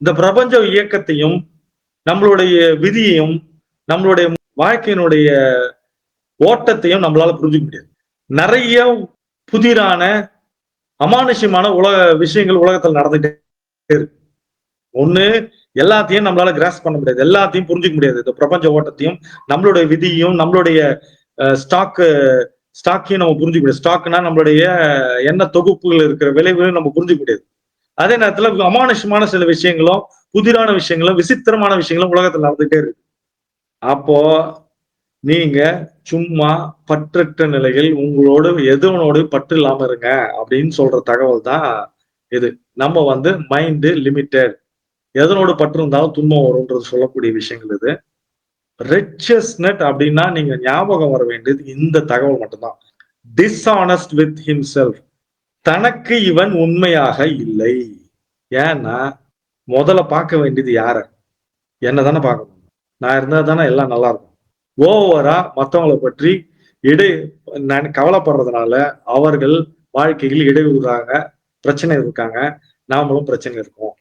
இந்த பிரபஞ்ச இயக்கத்தையும் நம்மளுடைய விதியையும் நம்மளுடைய வாழ்க்கையினுடைய ஓட்டத்தையும் நம்மளால புரிஞ்சுக்க முடியாது. நிறைய புதிரான அமானுஷ்யமான விஷயங்கள் உலகத்தில் நடந்துட்டே இருக்கு. ஒண்ணு, எல்லாத்தையும் நம்மளால கிராஸ் பண்ண முடியாது, எல்லாத்தையும் புரிஞ்சுக்க முடியாது. இந்த பிரபஞ்ச ஓட்டத்தையும் நம்மளுடைய விதியையும் நம்மளுடைய ஸ்டாக்கையும் நம்ம புரிஞ்சுக்க முடியாது. ஸ்டாக்னா நம்மளுடைய எண்ண தொகுப்புகள் இருக்கிற விளைவுகளும் நம்ம புரிஞ்சுக்க முடியாது. அதே நேரத்துல அமானுஷ்யமான சில விஷயங்களும் புதிரான விஷயங்களும் விசித்திரமான விஷயங்களும் உலகத்தில் நடந்துட்டே இருக்கு. அப்போ நீங்க சும்மா பற்றற்ற நிலையில் உங்களோடு எதுவனோடு பற்று இல்லாம இருங்க அப்படின்னு சொல்ற தகவல் தான் இது. நம்ம மைண்ட் லிமிட்டட், எதனோடு பற்று இருந்தாலும் துன்பம் வரும்ன்றது சொல்லக்கூடிய விஷயங்கள் இது. ரிச்சஸ்னட் அப்படின்னா நீங்க ஞாபகம் வர வேண்டியது இந்த தகவல் மட்டும்தான். டிஸ்ஆனஸ்ட் வித் ஹிம்செல்ஃப், தனக்கு இவன் உண்மையாக இல்லை. ஏன்னா முதல்ல பார்க்க வேண்டியது யார? என்ன தானே பார்க்கணும். நான் இருந்தா தானே எல்லாம் நல்லா இருக்கும். ஓவரா மத்தவங்களை பற்றி கவலைப்படுறதுனால அவர்கள் வாழ்க்கையில் இடையூறாக பிரச்சனை இருக்காங்க, நாமளும் பிரச்சனை இருக்கோம்.